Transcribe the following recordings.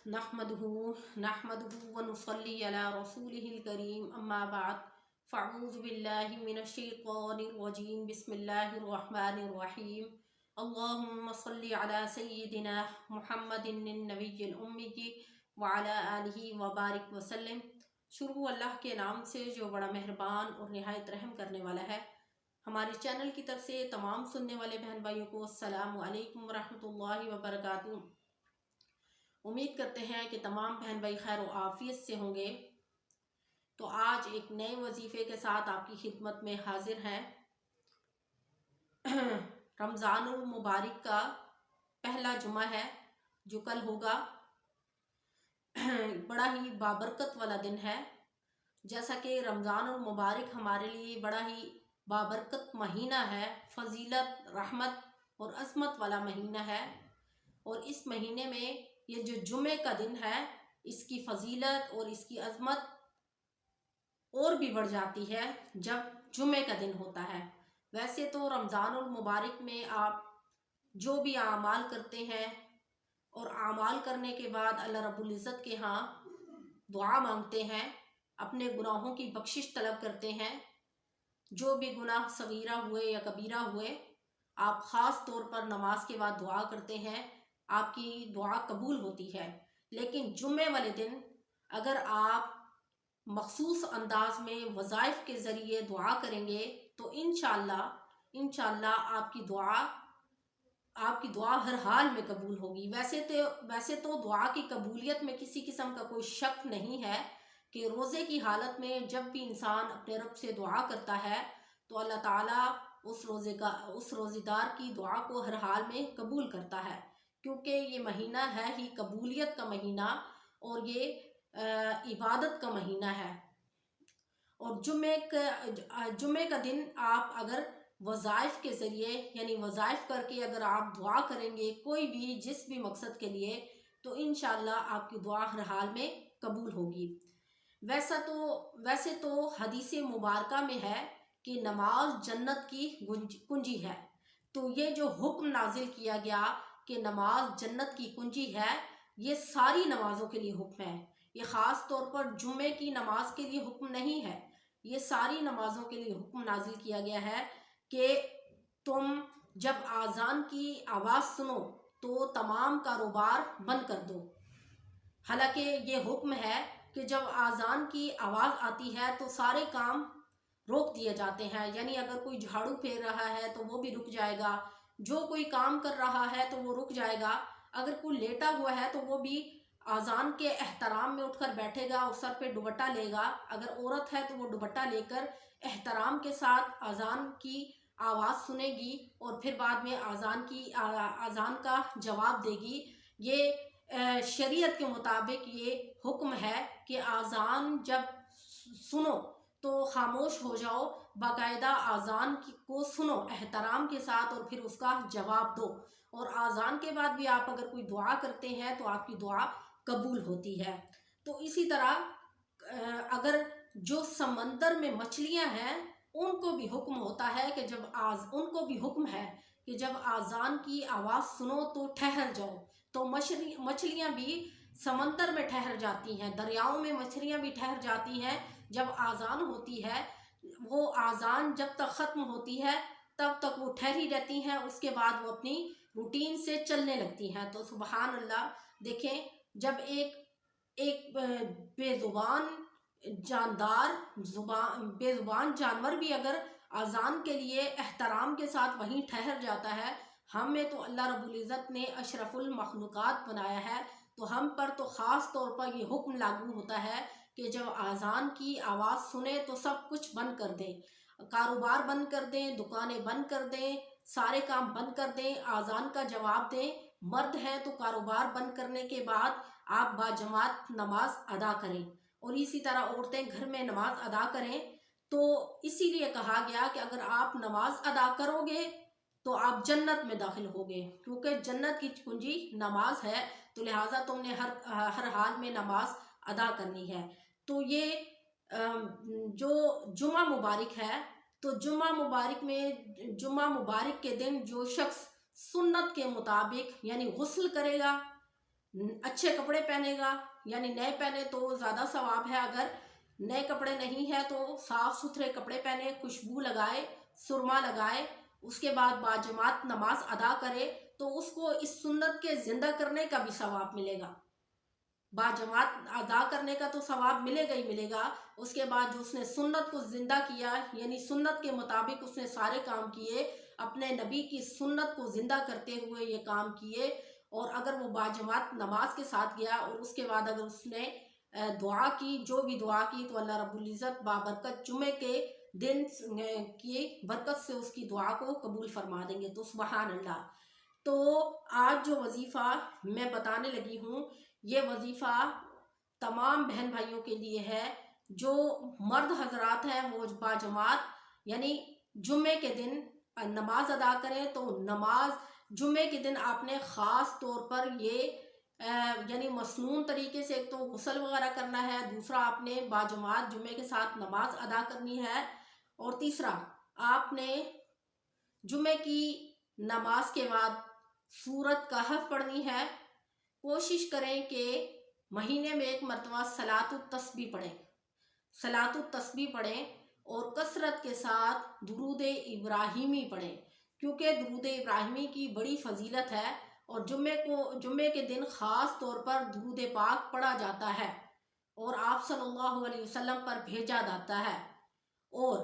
नहमदुहु व नुसल्ली अला रसूलिहिल करीम अम्मा बाद फ़अऊज़ु बिल्लाहि मिनश शैतानिर रजीम बिस्मिल्लाहिर रहमानिर रहीम अल्लाहुम्मा सल्लि अला सय्यिदिना मुहम्मदिन नबिय्यिल उम्मी व अला आलिहि व बारिक वसल्लम। शुरू अल्लाह के नाम से जो बड़ा मेहरबान और निहायत रहम करने वाला है। हमारे चैनल की तरफ से तमाम सुनने वाले बहन भाइयों को अस्सलामु अलैकुम व रहमतुल्लाहि व बरकातुहू। उम्मीद करते हैं कि तमाम बहन भाई खैर व आफियत से होंगे। तो आज एक नए वजीफ़े के साथ आपकी खिदमत में हाजिर हैं। रमज़ानुल मुबारक का पहला जुमा है जो कल होगा। बड़ा ही बाबरकत वाला दिन है। जैसा कि रमज़ानुल मुबारक हमारे लिए बड़ा ही बाबरकत महीना है, फजीलत, रहमत और अज़मत वाला महीना है। और इस महीने में ये जो जुमे का दिन है इसकी फजीलत और इसकी अज़मत और भी बढ़ जाती है जब जुमे का दिन होता है। वैसे तो रमज़ानुल मुबारक में आप जो भी आमाल करते हैं और आमाल करने के बाद अल्लाह रब्बुल इज़्ज़त के यहाँ दुआ मांगते हैं, अपने गुनाहों की बख्शिश तलब करते हैं। जो भी गुनाह सगीरा हुए या कबीरा हुए, आप ख़ास तौर पर नमाज के बाद दुआ करते हैं, आपकी दुआ कबूल होती है। लेकिन जुम्मे वाले दिन अगर आप मखसूस अंदाज में वज़ाइफ के ज़रिए दुआ करेंगे तो इंशाअल्लाह आपकी दुआ हर हाल में कबूल होगी। वैसे तो दुआ की कबूलियत में किसी किस्म का कोई शक नहीं है कि रोज़े की हालत में जब भी इंसान अपने रब से दुआ करता है तो अल्लाह ताला उस रोज़ेदार की दुआ को हर हाल में कबूल करता है, क्योंकि ये महीना है ही कबूलियत का महीना और ये इबादत का महीना है। और जुमे का दिन आप अगर वज़ाइफ के ज़रिए यानी वज़ाइफ करके अगर आप दुआ करेंगे कोई भी जिस भी मकसद के लिए, तो इंशाअल्लाह आपकी दुआ हर हाल में कबूल होगी। वैसे तो हदीस मुबारका में है कि नमाज जन्नत की कुंजी है। तो ये जो हुक्म नाजिल किया गया कि नमाज जन्नत की कुंजी है, ये सारी नमाज़ों के लिए हुक्म है। ये ख़ास तौर पर जुम्मे की नमाज के लिए हुक्म नहीं है, ये सारी नमाज़ों के लिए हुक्म नाजिल किया गया है कि तुम जब आज़ान की आवाज़ सुनो तो तमाम कारोबार बंद कर दो। हालांकि ये हुक्म है कि जब आज़ान की आवाज़ आती है तो सारे काम रोक दिए जाते हैं, यानी अगर कोई झाड़ू फेर रहा है तो वो भी रुक जाएगा, जो कोई काम कर रहा है तो वो रुक जाएगा, अगर कोई लेटा हुआ है तो वो भी आज़ान के एहतराम में उठकर बैठेगा और सर पे दुपट्टा लेगा। अगर औरत है तो वो दुपट्टा लेकर एहतराम के साथ आज़ान की आवाज़ सुनेगी और फिर बाद में आज़ान का जवाब देगी। ये शरीयत के मुताबिक ये हुक्म है कि आज़ान जब सुनो तो खामोश हो जाओ, बाकायदा आज़ान को सुनो एहतराम के साथ और फिर उसका जवाब दो। और आज़ान के बाद भी आप अगर कोई दुआ करते हैं तो आपकी दुआ कबूल होती है। तो इसी तरह अगर जो समंदर में मछलियां हैं उनको भी हुक्म होता है कि उनको भी हुक्म है कि जब आज़ान की आवाज़ सुनो तो ठहर जाओ। तो मछलियां भी समंदर में ठहर जाती हैं, दरियाओं में मछलियां भी ठहर जाती हैं जब आज़ान होती है। वो आज़ान जब तक ख़त्म होती है तब तक वो ठहरी रहती हैं, उसके बाद वो अपनी रूटीन से चलने लगती हैं। तो सुबहान अल्लाह, देखें जब एक बेज़ुबान जानवर भी अगर आज़ान के लिए एहतराम के साथ वहीं ठहर जाता है, हमें तो अल्लाह रब्बुल इज़्ज़त ने अशरफुल मखलूक़ात बनाया है, तो हम पर तो ख़ास तौर पर ये हुक्म लागू होता है कि जब आज़ान की आवाज़ सुने तो सब कुछ बंद कर दें, कारोबार बंद कर दें, दुकानें बंद कर दें, सारे काम बंद कर दें, आज़ान का जवाब दें। मर्द हैं तो कारोबार बंद करने के बाद आप बाजमात नमाज अदा करें और इसी तरह औरतें घर में नमाज अदा करें। तो इसीलिए कहा गया कि अगर आप नमाज अदा करोगे तो आप जन्नत में दाखिल होगे, क्योंकि जन्नत की कुंजी नमाज है। तो लिहाजा तुमने हर हाल में नमाज अदा करनी है। तो ये जो जुमा मुबारक है, तो जुमा मुबारक के दिन जो शख्स सुन्नत के मुताबिक यानी गुस्ल करेगा अच्छे कपड़े पहनेगा, यानी नए पहने तो ज़्यादा सवाब है। अगर नए कपड़े नहीं है तो साफ़ सुथरे कपड़े पहने, खुशबू लगाए, सुरमा लगाए, उसके बाद बाजमात नमाज अदा करे, तो उसको इस सुन्नत के ज़िंदा करने का भी सवाब मिलेगा। बाजमात अदा करने का तो सवाब मिलेगा ही मिलेगा, उसके बाद जो उसने सुन्नत को ज़िंदा किया, यानी सुन्नत के मुताबिक उसने सारे काम किए, अपने नबी की सुन्नत को ज़िंदा करते हुए ये काम किए, और अगर वो बाजमात नमाज के साथ गया और उसके बाद अगर उसने दुआ की, जो भी दुआ की, तो अल्लाह रब्बुल इज़्ज़त बाबरकत जुमे के दिन की बरकत से उसकी दुआ को कबूल फरमा देंगे। तो सुबहान अल्लाह। तो आज जो वजीफ़ा मैं बताने लगी हूँ, ये वजीफ़ा तमाम बहन भाइयों के लिए है। जो मर्द हजरात हैं वो बाजमात यानी जुम्मे के दिन नमाज अदा करें, तो नमाज जुम्मे के दिन आपने ख़ास तौर पर ये यानी मसनून तरीके से एक तो गुस्ल वगैरह करना है, दूसरा आपने बाजमात जुम्मे के साथ नमाज अदा करनी है, और तीसरा आपने जुम्मे की नमाज के बाद सूरत कहफ पढ़नी है। कोशिश करें कि महीने में एक मरतबा सलातुत तस्बीह पढ़ें, सलातुत तस्बीह पढ़ें, और कसरत के साथ दुरूद इब्राहिमी पढ़ें, क्योंकि दुरूद इब्राहिमी की बड़ी फजीलत है, और जुम्मे के दिन ख़ास तौर पर दुरूद पाक पढ़ा जाता है और आप सल्लल्लाहु अलैहि वसल्लम पर भेजा जाता है। और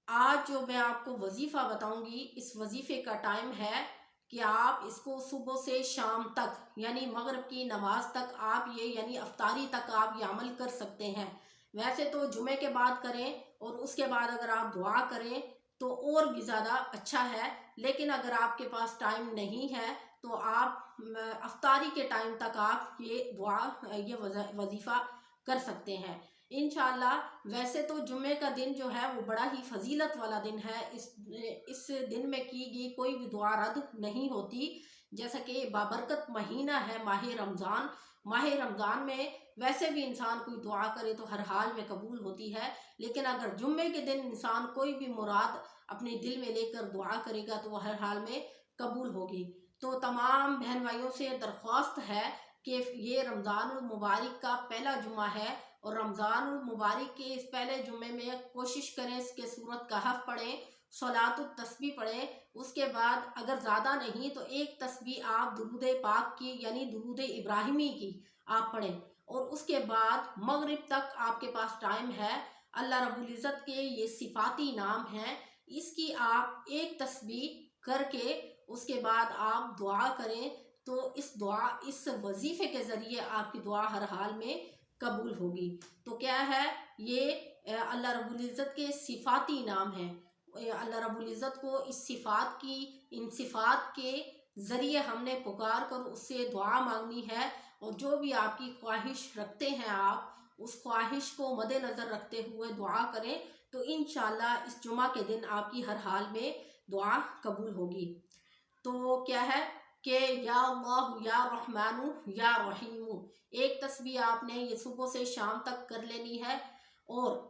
आज जो मैं आपको वजीफ़ा बताऊंगी, इस वजीफ़े का टाइम है कि आप इसको सुबह से शाम तक यानी मगरिब की नमाज तक आप ये यानी अफ्तारी तक आप ये अमल कर सकते हैं। वैसे तो जुमे के बाद करें और उसके बाद अगर आप दुआ करें तो और भी ज़्यादा अच्छा है, लेकिन अगर आपके पास टाइम नहीं है तो आप अफ्तारी के टाइम तक आप ये दुआ ये वजीफ़ा कर सकते हैं इंशाअल्लाह। वैसे तो जुम्मे का दिन जो है वो बड़ा ही फजीलत वाला दिन है। इस दिन में की गई कोई भी दुआ रद्द नहीं होती। जैसा कि बाबरकत महीना है माह रमज़ान में वैसे भी इंसान कोई दुआ करे तो हर हाल में कबूल होती है, लेकिन अगर जुम्मे के दिन इंसान कोई भी मुराद अपने दिल में लेकर दुआ करेगा तो वह हर हाल में कबूल होगी। तो तमाम बहन भाइयों से दरख्वास्त है कि ये रमज़ानुल मुबारक का पहला जुम्मा है, और रमज़ानुल मुबारक के इस पहले जुम्मे में कोशिश करें इसके सूरत कहफ पढ़ें, सलातुत तस्बीह पढ़ें। उसके बाद अगर ज़्यादा नहीं तो एक तस्बीह आप दुरूद पाक की यानी दुरूद इब्राहिमी की आप पढ़ें, और उसके बाद मगरिब तक आपके पास टाइम है। अल्लाह रब्बुल इज़्ज़त के ये सिफाती नाम हैं, इसकी आप एक तस्बीह करके उसके बाद आप दुआ करें, तो इस वजीफे के ज़रिए आपकी दुआ हर हाल में कबूल होगी। तो क्या है ये अल्लाह रब्बुल इज़्ज़त के सिफाती नाम है। अल्लाह रब्बुल इज़्ज़त को इन सिफात के ज़रिए हमने पुकार कर उससे दुआ मांगनी है, और जो भी आपकी ख्वाहिश रखते हैं आप उस ख्वाहिश को मद्देनज़र रखते हुए दुआ करें, तो इंशाअल्लाह इस जुमा के दिन आपकी हर हाल में दुआ कबूल होगी। तो क्या है कि या अल्लाह या रहमानु या रहीमु, एक तस्बीह आपने ये सुबह से शाम तक कर लेनी है, और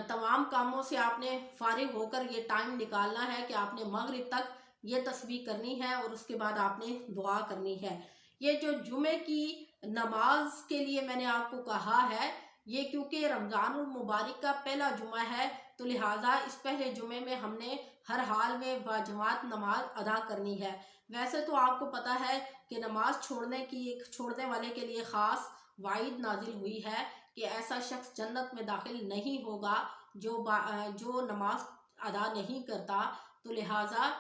तमाम कामों से आपने फारिग होकर ये टाइम निकालना है कि आपने मगरिब तक ये तस्बीह करनी है, और उसके बाद आपने दुआ करनी है। ये जो जुमे की नमाज के लिए मैंने आपको कहा है, ये क्योंकि रमज़ानुल मुबारक का पहला जुमा है, तो लिहाजा इस पहले जुमे में हमने हर हाल में बाजमात नमाज अदा करनी है। वैसे तो आपको पता है कि नमाज छोड़ने वाले के लिए ख़ास वाइद नाजिल हुई है कि ऐसा शख्स जन्नत में दाखिल नहीं होगा जो नमाज अदा नहीं करता। तो लिहाजा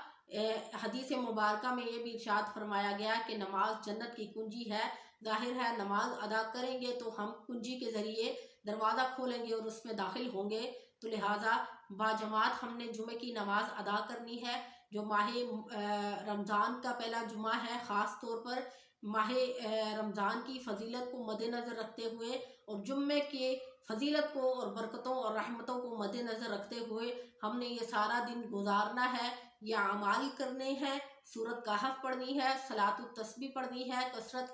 हदीस मुबारक में ये भी इरशाद फरमाया गया कि नमाज जन्नत की कुंजी है। ज़ाहिर है नमाज अदा करेंगे तो हम कुंजी के ज़रिए दरवाज़ा खोलेंगे और उसमें दाखिल होंगे। तो लिहाजा बाजमात हमने जुमे की नमाज अदा करनी है। जो माह रमज़ान का पहला जुमा है, ख़ास तौर पर माह रमज़ान की फ़जीलत को मद्देनज़र रखते हुए और जुम्मे के फजीलत को और बरकतों और रहमतों को मद्देनज़र रखते हुए हमने ये सारा दिन गुजारना है, या अमाल करने हैं, सूरत कहफ पढ़नी है, सलातुत तस्बीह पढ़नी है कसरत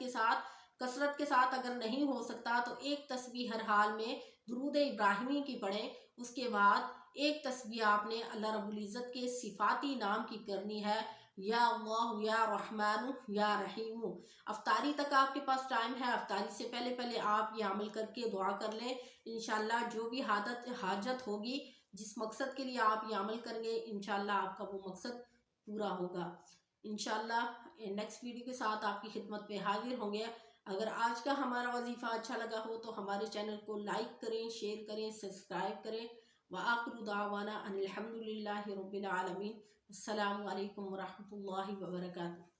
के साथ अगर नहीं हो सकता तो एक तस्बीह हर हाल में दुरूद इब्राहिमी की पढ़ें। उसके बाद एक तस्बीह आपने अल्लाह रब्बुल इज़्ज़त के सिफाती नाम की करनी है, یا اللہ یا رحمان یا رحیم۔ افطاری تک آپ کے پاس ٹائم ہے، افطاری سے پہلے پہلے آپ یہ عمل کر کے دعا کر لیں، انشاءاللہ جو بھی حاجت ہوگی، جس مقصد کے لیے آپ یہ عمل کریں گے، انشاءاللہ آپ کا وہ مقصد پورا ہوگا۔ انشاءاللہ نیکسٹ ویڈیو کے ساتھ آپ کی خدمت میں حاضر ہوں گے۔ اگر آج کا ہمارا وظیفہ اچھا لگا ہو تو ہمارے چینل کو لائک کریں، شیئر کریں، سبسکرائب کریں۔ وآخر دعوانا ان الحمدللہ رب العالمین۔ السلام علیکم ورحمۃ اللہ وبرکاتہ۔